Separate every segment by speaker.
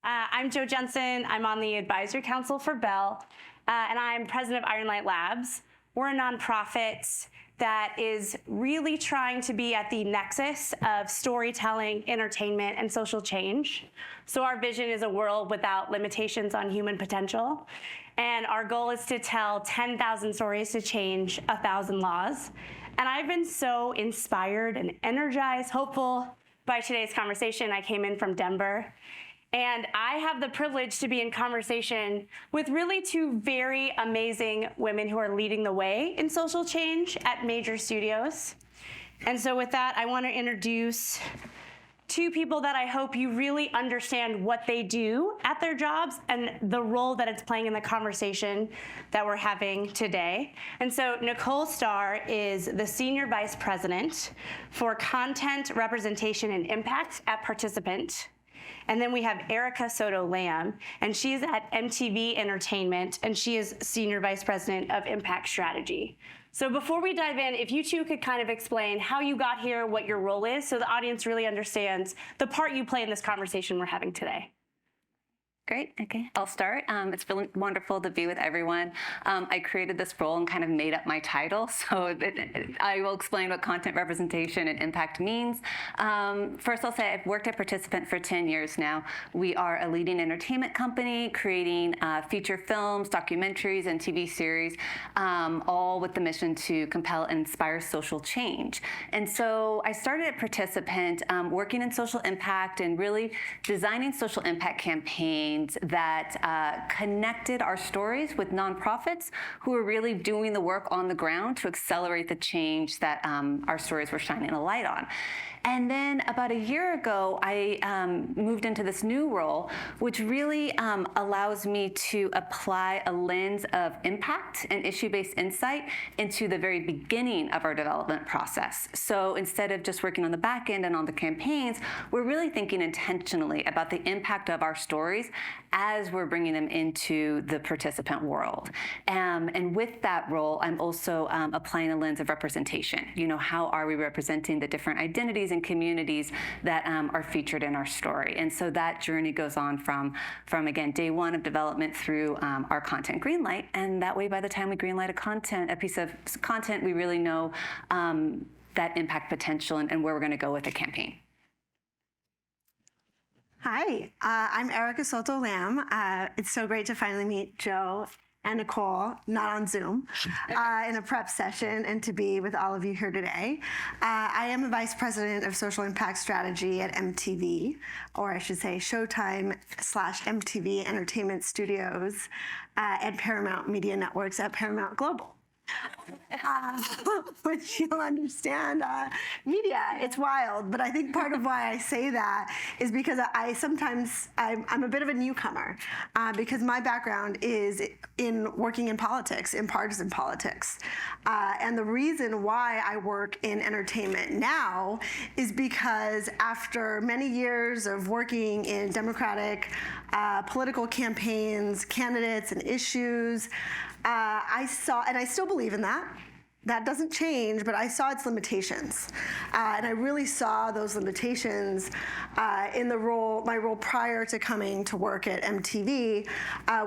Speaker 1: I'm Jensen. I'm on the advisory council for Bell, and I'm president of Ironlight Labs. We're a nonprofit that is really trying to be at the nexus of storytelling, entertainment, and social change. So our vision is a world without limitations on human potential. And our goal is to tell 10,000 stories to change 1,000 laws. And I've been so inspired and energized, hopeful by today's conversation. I came in from Denver. And I have the privilege to be in conversation with really two very amazing women who are leading the way in social change at major studios. And so with that, I want to introduce two people that I hope you really understand what they do at their jobs and the role that it's playing in the conversation that we're having today. And so Nicole Starr is the Senior Vice President for Content, Representation, and Impact at Participant. And then we have Erika Soto, and she's at MTV Entertainment, and she is Senior Vice President of Impact Strategy. So before we dive in, if you two could kind of explain how you got here, what your role is, so the audience really understands the part you play in this conversation we're having today.
Speaker 2: Great, okay, I'll start. It's really wonderful to be with everyone. I created this role and kind of made up my title, so I will explain what content representation and impact means. First, I'll say I've worked at Participant for 10 years now. We are a leading entertainment company creating feature films, documentaries, and TV series, all with the mission to compel and inspire social change. And so I started at Participant working in social impact and really designing social impact campaigns that connected our stories with nonprofits who are really doing the work on the ground to accelerate the change that our stories were shining a light on. And then about a year ago, I moved into this new role, which really allows me to apply a lens of impact and issue-based insight into the very beginning of our development process. So instead of just working on the back end and on the campaigns, we're really thinking intentionally about the impact of our stories as we're bringing them into the participant world. And with that role, I'm also applying a lens of representation. You know, how are we representing the different identities and communities that are featured in our story? And so that journey goes on from again, day one of development through our content greenlight. And that way, by the time we greenlight a piece of content, we really know that impact potential and where we're going to go with the campaign.
Speaker 3: Hi, I'm Erika Soto. It's so great to finally meet Joe and Nicole, not on Zoom, in a prep session, and to be with all of you here today. I am a Vice President of Social Impact Strategy at MTV, or I should say Showtime / MTV Entertainment Studios and Paramount Media Networks at Paramount Global. Which you'll understand, media, it's wild, but I think part of why I say that is because I'm a bit of a newcomer, because my background is in working in politics, in partisan politics. And the reason why I work in entertainment now is because after many years of working in Democratic political campaigns, candidates, and issues, I saw, and I still believe in that. That doesn't change, but I saw its limitations. And I really saw those limitations in my role prior to coming to work at MTV,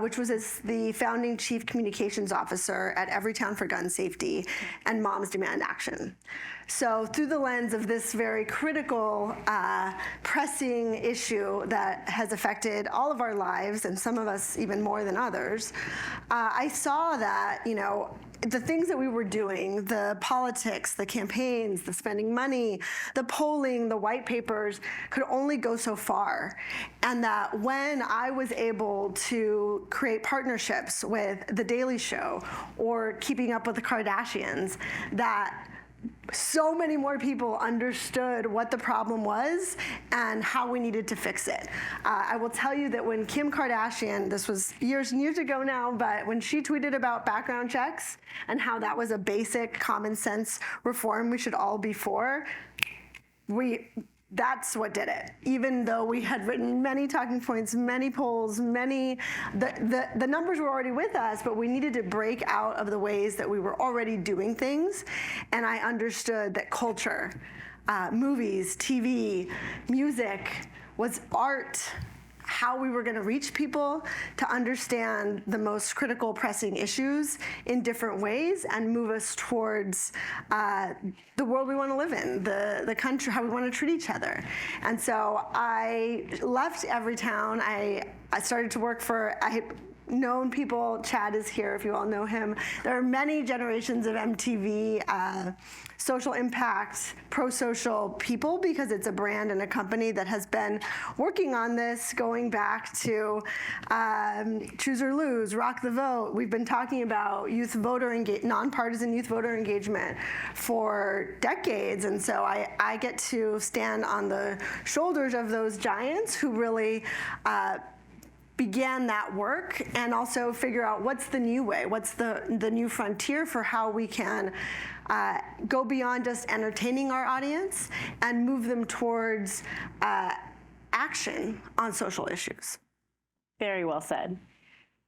Speaker 3: which was as the founding chief communications officer at Everytown for Gun Safety and Moms Demand Action. So through the lens of this very critical, pressing issue that has affected all of our lives, and some of us even more than others, I saw that, you know, the things that we were doing, the politics, the campaigns, the spending money, the polling, the white papers, could only go so far. And that when I was able to create partnerships with The Daily Show or Keeping Up with the Kardashians, that so many more people understood what the problem was and how we needed to fix it. I will tell you that when Kim Kardashian, this was years and years ago now, but when she tweeted about background checks and how that was a basic common sense reform we should all be for, that's what did it. Even though we had written many talking points, many polls, the numbers were already with us, but we needed to break out of the ways that we were already doing things. And I understood that culture, movies, TV, music was art, how we were going to reach people to understand the most critical, pressing issues in different ways and move us towards the world we want to live in, the country, how we want to treat each other. And so I left Everytown. I started to work for, known people. Chad is here if you all know him. There are many generations of MTV social impact, pro-social people, because it's a brand and a company that has been working on this going back to Choose or Lose, Rock the Vote. We've been talking about nonpartisan youth voter engagement for decades, and so I get to stand on the shoulders of those giants who really began that work, and also figure out what's the new way, what's the new frontier for how we can go beyond just entertaining our audience and move them towards action on social issues.
Speaker 1: Very well said.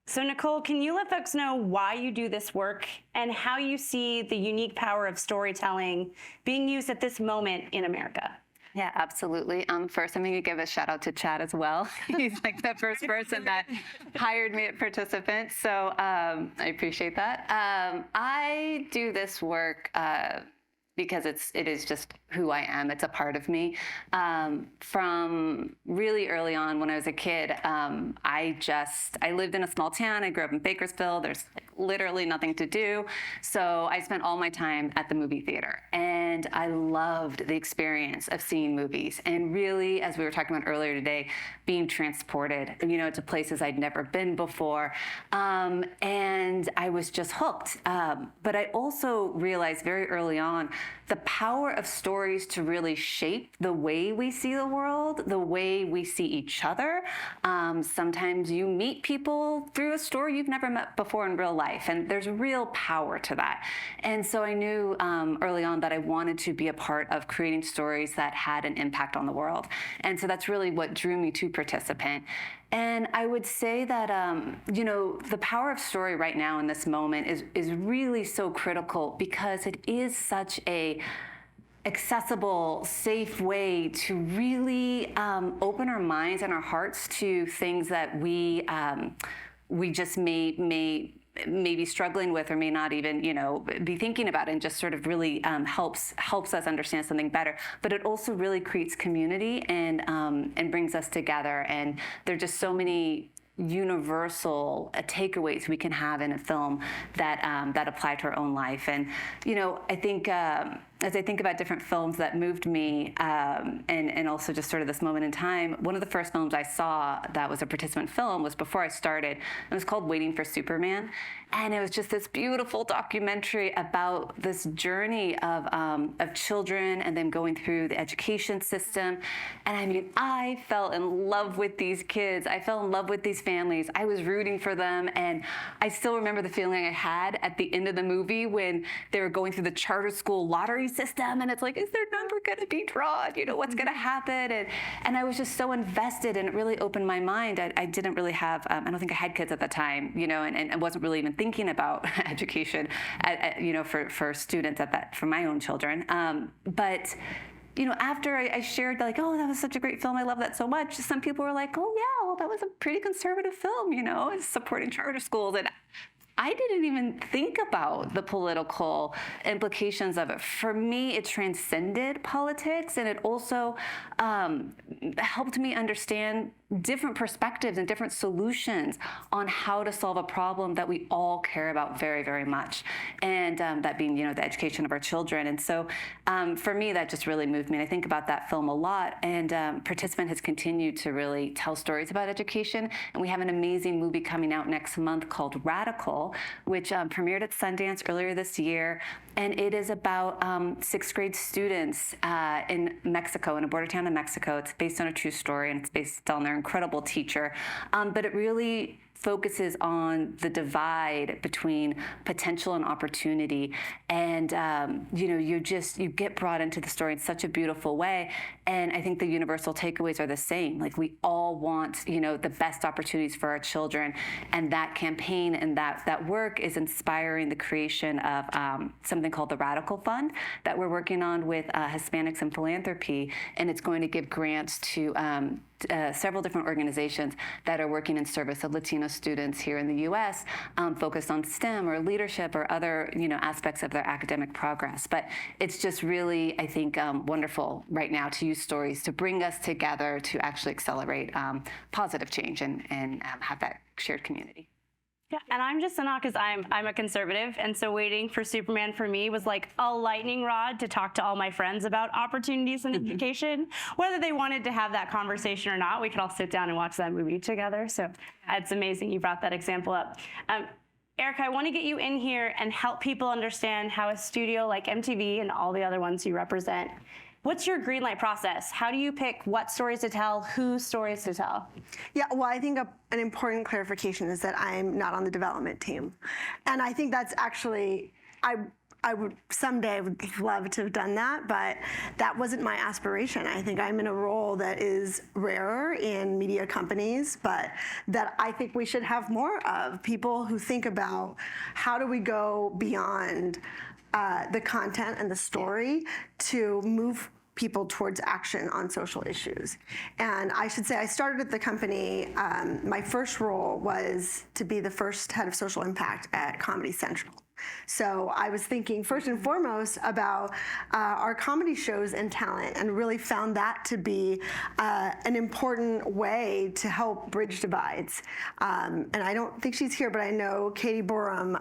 Speaker 1: So Nicole, can you let folks know why you do this work and how you see the unique power of storytelling being used at this moment in America?
Speaker 2: Yeah, absolutely. First, I'm going to give a shout out to Chad as well. He's like the first person that hired me at Participant, so I appreciate that. I do this work because it is just who I am. It's a part of me. From really early on when I was a kid, I lived in a small town. I grew up in Bakersfield. There's literally nothing to do. So I spent all my time at the movie theater. And I loved the experience of seeing movies. And really, as we were talking about earlier today, being transported, to places I'd never been before. And I was just hooked. But I also realized very early on the power of stories to really shape the way we see the world, the way we see each other. Sometimes you meet people through a story you've never met before in real life, and there's real power to that. And so I knew early on that I wanted to be a part of creating stories that had an impact on the world. And so that's really what drew me to Participant. And I would say that, the power of story right now in this moment is really so critical, because it is such a accessible, safe way to really open our minds and our hearts to things that we just may be struggling with, or may not even, be thinking about, and just sort of really helps us understand something better. But it also really creates community and brings us together. And there are just so many universal takeaways we can have in a film that apply to our own life. And I think as I think about different films that moved me, and also just sort of this moment in time, one of the first films I saw that was a Participant film was before I started. It was called Waiting for Superman. And it was just this beautiful documentary about this journey of children and them going through the education system. And I mean, I fell in love with these kids. I fell in love with these families. I was rooting for them. And I still remember the feeling I had at the end of the movie when they were going through the charter school lottery system. And it's like, is their number going to be drawn? What's going to happen? And I was just so invested, and it really opened my mind. I didn't really have, I don't think I had kids at the time, and I wasn't really even thinking about education, for students for my own children. But after I shared that was such a great film, I love that so much, some people were like, oh yeah, well, that was a pretty conservative film, it's supporting charter schools. And I didn't even think about the political implications of it. For me, it transcended politics, and it also helped me understand different perspectives and different solutions on how to solve a problem that we all care about very, very much, and that being, the education of our children. And so for me, that just really moved me. And I think about that film a lot, and Participant has continued to really tell stories about education. And we have an amazing movie coming out next month called Radical, which premiered at Sundance earlier this year. And it is about sixth grade students in Mexico, in a border town in Mexico. It's based on a true story, and it's based on their incredible teacher. But it really focuses on the divide between potential and opportunity. And, you get brought into the story in such a beautiful way. And I think the universal takeaways are the same. Like, we all want, the best opportunities for our children. And that campaign and that work is inspiring the creation of something called the Radical Fund that we're working on with Hispanics in Philanthropy. And it's going to give grants to several different organizations that are working in service of Latino students here in the U.S., focused on STEM or leadership or other, aspects of their academic progress. But it's just really, I think, wonderful right now to use stories to bring us together to actually accelerate positive change and have that shared community.
Speaker 1: Yeah, and I'm just in awe because I'm a conservative, and so waiting for Superman for me was like a lightning rod to talk to all my friends about opportunities in education, whether they wanted to have that conversation or not. We could all sit down and watch that movie together. So it's amazing you brought that example up. Erika, I want to get you in here and help people understand how a studio like MTV and all the other ones you represent. What's your greenlight process? How do you pick what stories to tell, whose stories to tell?
Speaker 3: Yeah, well, I think an important clarification is that I'm not on the development team. And I think that's actually, I would someday would love to have done that, but that wasn't my aspiration. I think I'm in a role that is rarer in media companies, but that I think we should have more of, people who think about how do we go beyond the content and the story to move people towards action on social issues. And I should say I started at the company, my first role was to be the first head of social impact at Comedy Central. So I was thinking first and foremost about our comedy shows and talent, and really found that to be an important way to help bridge divides. And I don't think she's here, but I know Katie Borum,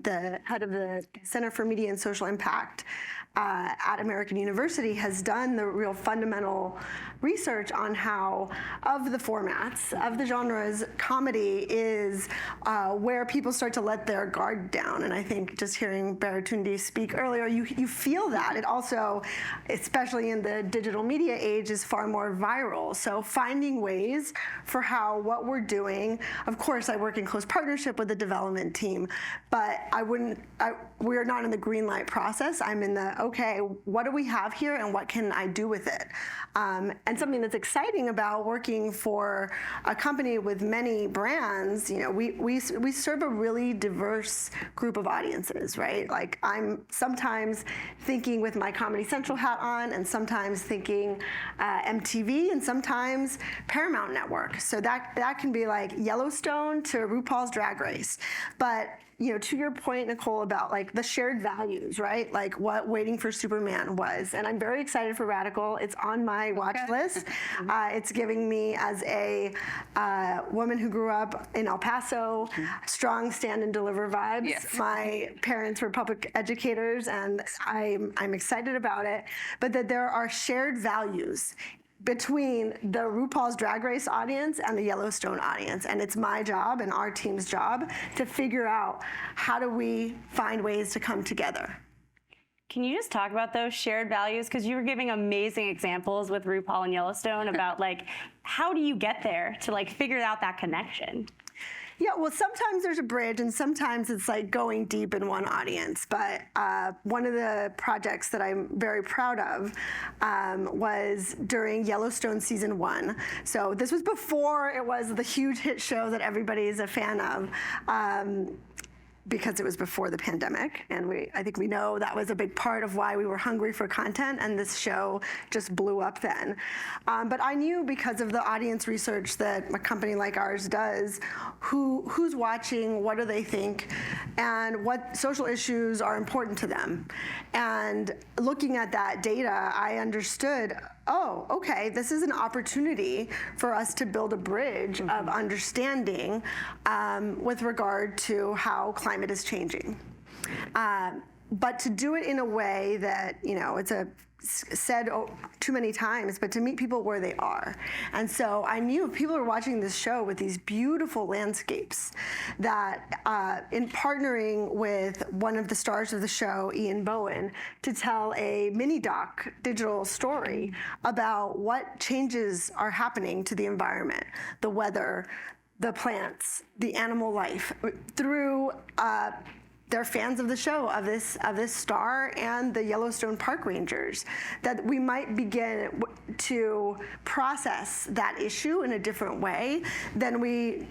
Speaker 3: the head of the Center for Media and Social Impact at American University, has done the real fundamental research on how, of the formats, of the genres, comedy is where people start to let their guard down. And I think just hearing Baratunde speak earlier, you feel that. It also, especially in the digital media age, is far more viral. So finding ways for how what we're doing, of course I work in close partnership with the development team, but we're not in the green light process. I'm in the, okay, what do we have here and what can I do with it? And something that's exciting about working for a company with many brands, we serve a really diverse group of audiences, right? Like, I'm sometimes thinking with my Comedy Central hat on, and sometimes thinking MTV, and sometimes Paramount Network. So that can be like Yellowstone to RuPaul's Drag Race. But to your point, Nicole, about like the shared values, right? Like what Waiting for Superman was. And I'm very excited for Radical. It's on my watch list. It's giving me, as a woman who grew up in El Paso, strong stand and deliver vibes.
Speaker 2: Yes.
Speaker 3: My parents were public educators, and I'm excited about it. But that there are shared values between the RuPaul's Drag Race audience and the Yellowstone audience. And it's my job and our team's job to figure out how do we find ways to come together.
Speaker 1: Can you just talk about those shared values? Because you were giving amazing examples with RuPaul and Yellowstone about like, how do you get there to like figure out that connection?
Speaker 3: Yeah, well, sometimes there's a bridge, and sometimes it's like going deep in one audience. But one of the projects that I'm very proud of was during Yellowstone season 1. So this was before it was the huge hit show that everybody is a fan of. Because it was before the pandemic, and I think we know that was a big part of why we were hungry for content, and this show just blew up then. But I knew, because of the audience research that a company like ours does, who's watching, what do they think, and what social issues are important to them. And looking at that data, I understood, oh, okay, this is an opportunity for us to build a bridge of understanding with regard to how climate is changing. But to do it in a way that, it's said too many times, but to meet people where they are. And so I knew people are watching this show with these beautiful landscapes that in partnering with one of the stars of the show, Ian Bowen, to tell a mini doc digital story about what changes are happening to the environment, the weather, the plants, the animal life, through they're fans of the show, of this Starr and the Yellowstone Park Rangers, that we might begin to process that issue in a different way than we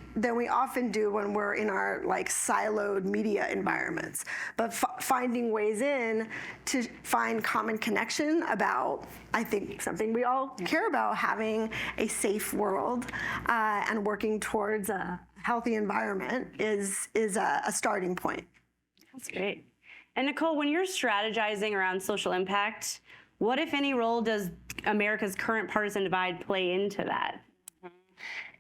Speaker 3: often do when we're in our like siloed media environments. But finding ways in to find common connection about, I think, something we all care about, having a safe world and working towards a healthy environment is a starting point.
Speaker 1: That's great. And Nicole, when you're strategizing around social impact, what, if any, role does America's current partisan divide play into that?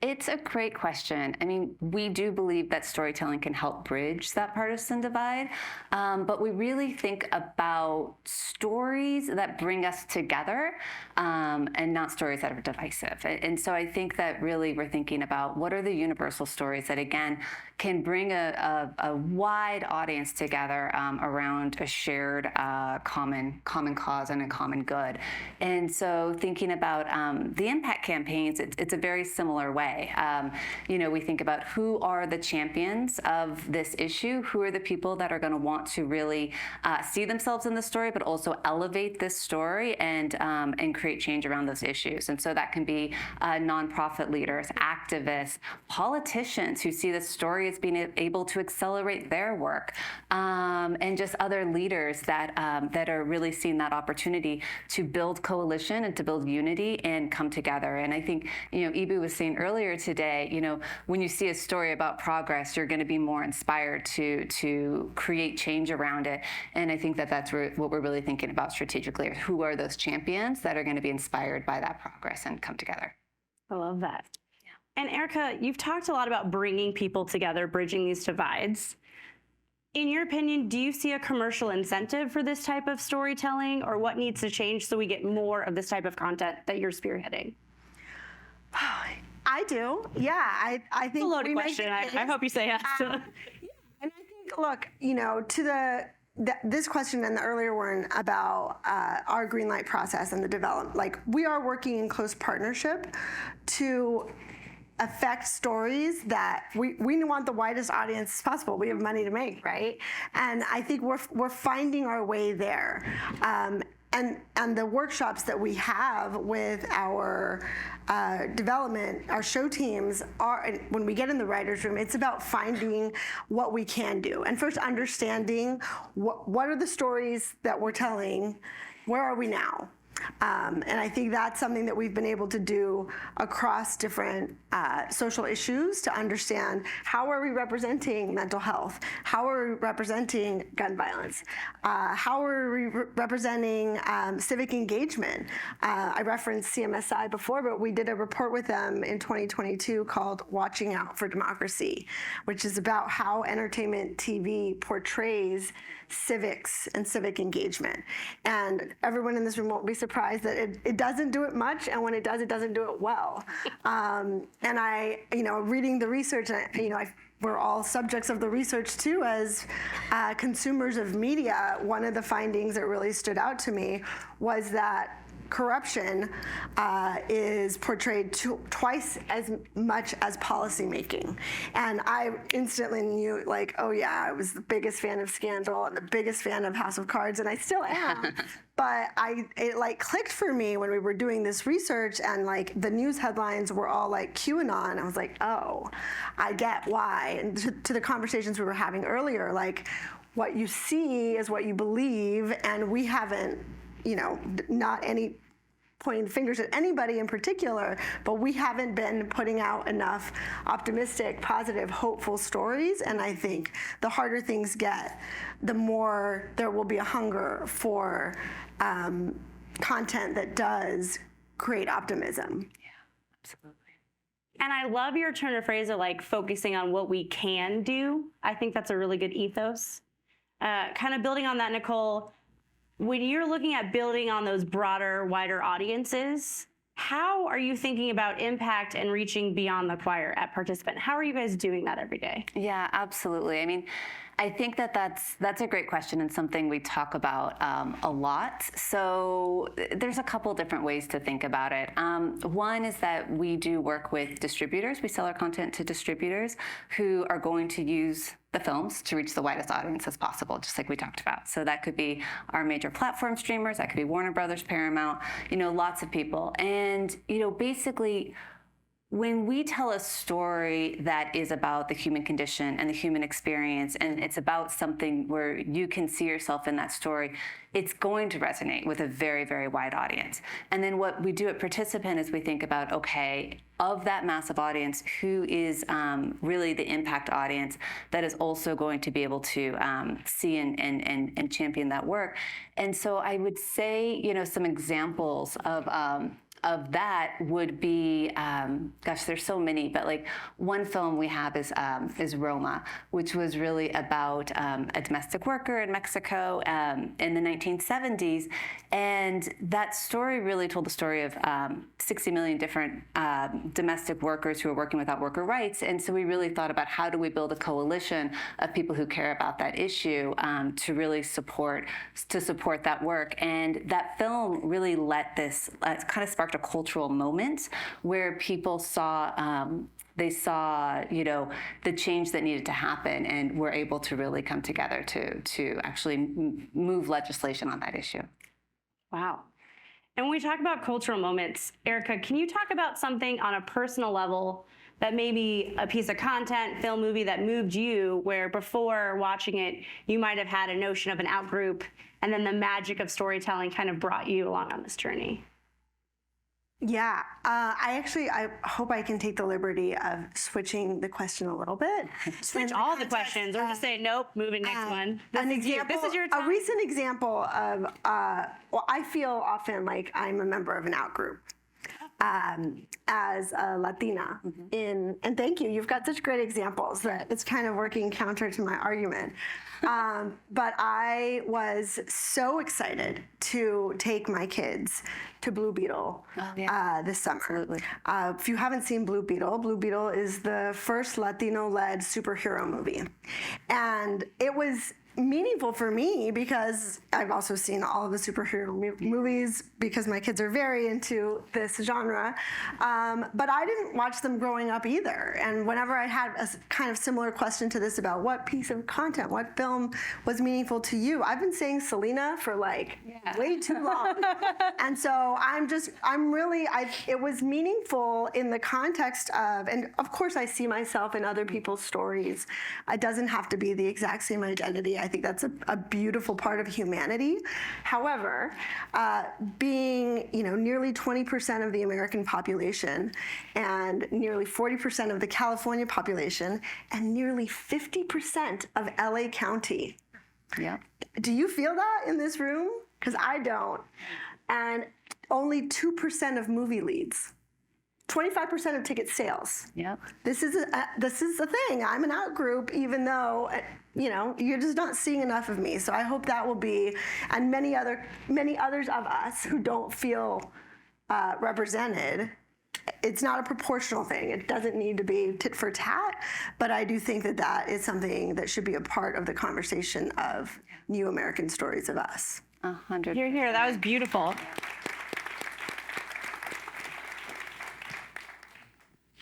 Speaker 2: It's a great question. I mean, we do believe that storytelling can help bridge that partisan divide, but we really think about stories that bring us together and not stories that are divisive. And so I think that really we're thinking about what are the universal stories that, again, can bring a wide audience together around a shared common cause and a common good. And so thinking about the impact campaigns, it's a very similar way. We think about who are the champions of this issue, who are the people that are going to want to really see themselves in the story, but also elevate this story and create change around those issues. And so that can be nonprofit leaders, activists, politicians who see the story as being able to accelerate their work, and just other leaders that are really seeing that opportunity to build coalition and to build unity and come together. And I think, Ibu was saying earlier today, when you see a story about progress, you're going to be more inspired to create change around it. And I think that that's what we're really thinking about strategically. Who are those champions that are going to be inspired by that progress and come together?
Speaker 1: I love that. Yeah. And Erika, you've talked a lot about bringing people together, bridging these divides. In your opinion, do you see a commercial incentive for this type of storytelling, or what needs to change so we get more of this type of content that you're spearheading?
Speaker 3: I do. Yeah, I think
Speaker 1: it's a loaded question. I hope you say yes.
Speaker 3: And I think, look, to this question and the earlier one about our green light process and the development, like we are working in close partnership to affect stories that we want the widest audience possible. We have money to make, right? And I think we're finding our way there. And the workshops that we have with our development, our show teams, when we get in the writer's room, it's about finding what we can do. And first understanding what are the stories that we're telling, where are we now? And I think that's something that we've been able to do across different social issues to understand how are we representing mental health? How are we representing gun violence? How are we representing civic engagement? I referenced CMSI before, but we did a report with them in 2022 called Watching Out for Democracy, which is about how entertainment TV portrays civics and civic engagement. And everyone in this room won't be surprised that it doesn't do it much, and when it doesn't do it well. And I, reading the research, we're all subjects of the research too as consumers of media. One of the findings that really stood out to me was that corruption is portrayed twice as much as policymaking. And I instantly knew, oh yeah, I was the biggest fan of Scandal and the biggest fan of House of Cards, and I still am. But it clicked for me when we were doing this research, and the news headlines were all QAnon. I was like, oh, I get why. And to the conversations we were having earlier, what you see is what you believe, and we haven't, not any pointing fingers at anybody in particular, but we haven't been putting out enough optimistic, positive, hopeful stories. And I think the harder things get, the more there will be a hunger for content that does create optimism.
Speaker 2: Yeah, absolutely.
Speaker 1: And I love your turn of phrase of focusing on what we can do. I think that's a really good ethos. Kind of building on that, Nicole, when you're looking at building on those broader, wider audiences, how are you thinking about impact and reaching beyond the choir at participant? How are you guys doing that every day?
Speaker 2: Yeah, absolutely. I mean, I think that's a great question and something we talk about a lot. So there's a couple different ways to think about it. One is that we do work with distributors. We sell our content to distributors who are going to use the films to reach the widest audience as possible, just like we talked about. So that could be our major platform streamers, that could be Warner Brothers, Paramount, lots of people. And, basically, when we tell a story that is about the human condition and the human experience, and it's about something where you can see yourself in that story, it's going to resonate with a very, very wide audience. And then what we do at Participant is we think about, okay, of that massive audience, who is really the impact audience that is also going to be able to see and champion that work. And so I would say, some examples of that would be, gosh, there's so many, but like one film we have is Roma, which was really about a domestic worker in Mexico in the 1970s. And that story really told the story of 60 million different domestic workers who are working without worker rights. And so we really thought about how do we build a coalition of people who care about that issue to really support that work. And that film really let this kind of sparked a cultural moment where people saw the change that needed to happen, and were able to really come together to actually move legislation on that issue.
Speaker 1: Wow. And when we talk about cultural moments, Erika, can you talk about something on a personal level that maybe a piece of content, film, movie that moved you, where before watching it, you might have had a notion of an out-group, and then the magic of storytelling kind of brought you along on this journey?
Speaker 3: Yeah, I hope I can take the liberty of switching the question a little bit.
Speaker 1: Switch all the questions, or just say, nope, moving next one. This is your time.
Speaker 3: A recent example of, well, I feel often like I'm a member of an out-group. As a Latina and thank you, you've got such great examples that it's kind of working counter to my argument. But I was so excited to take my kids to Blue Beetle this summer.
Speaker 2: Absolutely.
Speaker 3: If you haven't seen Blue Beetle is the first Latino-led superhero movie. And it was meaningful for me because I've also seen all of the superhero movies because my kids are very into this genre. But I didn't watch them growing up either. And whenever I had a kind of similar question to this about what piece of content, what film was meaningful to you, I've been saying Selena for like way too long. And so it was meaningful in the context of, and of course I see myself in other people's stories. It doesn't have to be the exact same identity. I think that's a beautiful part of humanity. However, being nearly 20% of the American population and nearly 40% of the California population and nearly 50% of LA County.
Speaker 2: Yeah.
Speaker 3: Do you feel that in this room? Because I don't. And only 2% of movie leads. 25% of ticket sales.
Speaker 2: Yep.
Speaker 3: This is a thing. I'm an out group, even though you're just not seeing enough of me. So I hope that will be, and many others of us who don't feel represented. It's not a proportional thing. It doesn't need to be tit for tat, but I do think that is something that should be a part of the conversation of new American stories of us.
Speaker 2: 100.
Speaker 1: Here. That was beautiful.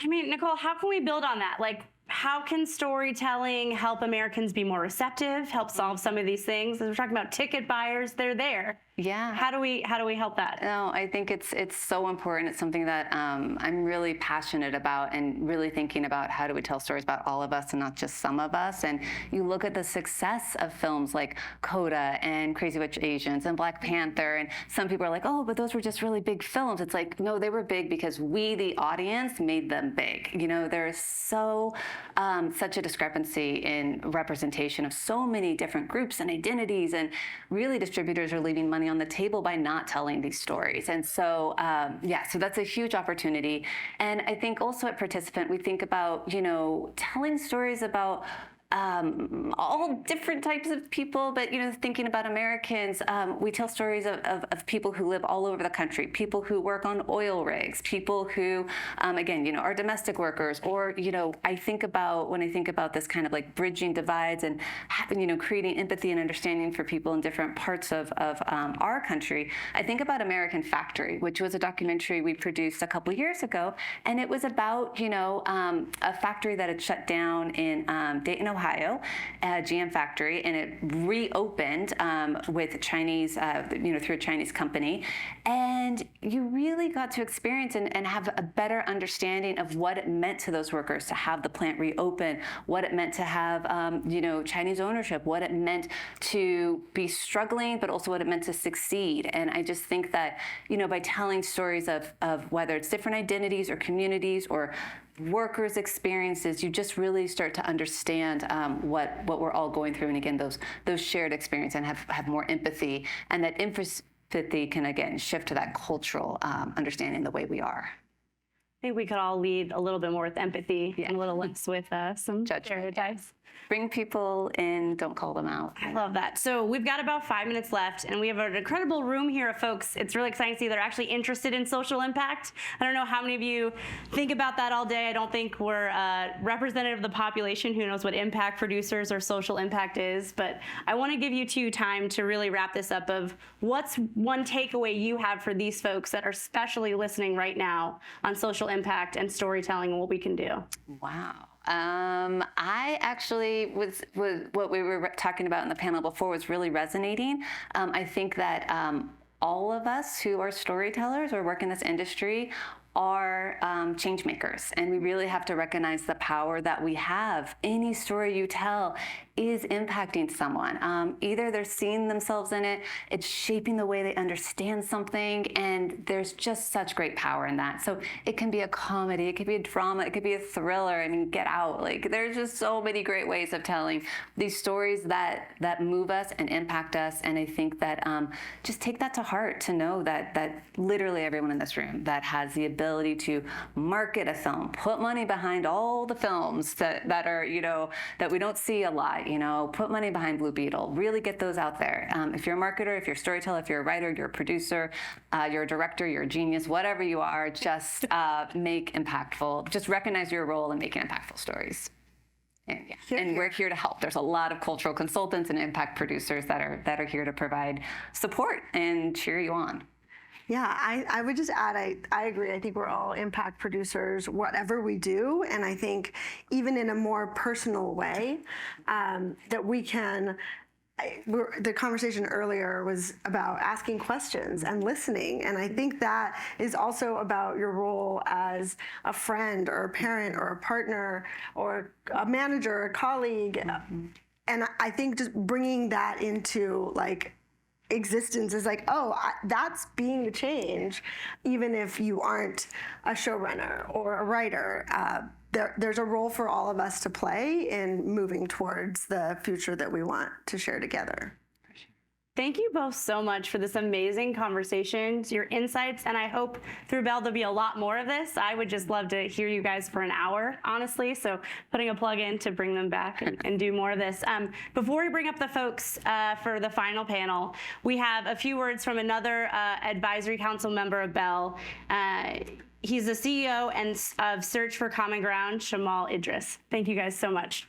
Speaker 1: I mean, Nicole, how can we build on that? Like, how can storytelling help Americans be more receptive, help solve some of these things? As we're talking about ticket buyers, they're there.
Speaker 2: Yeah.
Speaker 1: How do we help that?
Speaker 2: No, I think it's so important. It's something that I'm really passionate about, and really thinking about how do we tell stories about all of us and not just some of us. And you look at the success of films like Coda and Crazy Rich Asians and Black Panther, and some people are like, oh, but those were just really big films. It's like, no, they were big because we, the audience, made them big. There is such a discrepancy in representation of so many different groups and identities, and really distributors are leaving money on the table by not telling these stories. And so, so that's a huge opportunity. And I think also at Participant, we think about, telling stories about all different types of people, but thinking about Americans, we tell stories of people who live all over the country, people who work on oil rigs, people who, again, are domestic workers, or when I think about this kind of like bridging divides and creating empathy and understanding for people in different parts of our country, I think about American Factory, which was a documentary we produced a couple years ago, and it was about a factory that had shut down in Dayton, Ohio, Ohio, a GM factory, and it reopened with Chinese, through a Chinese company. And you really got to experience and have a better understanding of what it meant to those workers to have the plant reopen, what it meant to have, Chinese ownership, what it meant to be struggling, but also what it meant to succeed. And I just think that, by telling stories of whether it's different identities or communities or workers' experiences, you just really start to understand what we're all going through. And again, those shared experiences, and have more empathy. And that empathy can, again, shift to that cultural understanding the way we are.
Speaker 1: I think we could all lead a little bit more with empathy and a little less with some stereotypes.
Speaker 2: Bring people in, don't call them out.
Speaker 1: I love that. So we've got about 5 minutes left, and we have an incredible room here of folks. It's really exciting to see they're actually interested in social impact. I don't know how many of you think about that all day. I don't think we're representative of the population who knows what impact producers or social impact is, but I want to give you two time to really wrap this up of what's one takeaway you have for these folks that are especially listening right now on social impact and storytelling and what we can do.
Speaker 2: Wow. I actually was what we were talking about in the panel before was really resonating. I think that all of us who are storytellers or work in this industry are change makers, and we really have to recognize the power that we have. Any story you tell is impacting someone. Either they're seeing themselves in it, it's shaping the way they understand something, and there's just such great power in that. So it can be a comedy, it could be a drama, it could be a thriller. I mean, Get Out. Like, there's just so many great ways of telling these stories that move us and impact us. And I think that just take that to heart, to know that literally everyone in this room that has the ability to market a film, put money behind all the films that are, that we don't see a lot. Put money behind Blue Beetle, really get those out there. If you're a marketer, if you're a storyteller, if you're a writer, you're a producer, you're a director, you're a genius, whatever you are, just just recognize your role and make impactful stories. And we're here to help. There's a lot of cultural consultants and impact producers that are here to provide support and cheer you on.
Speaker 3: Yeah, I would just add, I agree. I think we're all impact producers, whatever we do. And I think even in a more personal way, that we can, the conversation earlier was about asking questions and listening. And I think that is also about your role as a friend or a parent or a partner or a manager or a colleague. Mm-hmm. And I think just bringing that into existence is that's being the change, even if you aren't a showrunner or a writer. There's a role for all of us to play in moving towards the future that we want to share together.
Speaker 1: Thank you both so much for this amazing conversation, your insights, and I hope through Bell there'll be a lot more of this. I would just love to hear you guys for an hour, honestly, so putting a plug in to bring them back and do more of this. Before we bring up the folks for the final panel, we have a few words from another advisory council member of Bell. He's the CEO of Search for Common Ground, Shamal Idris. Thank you guys so much.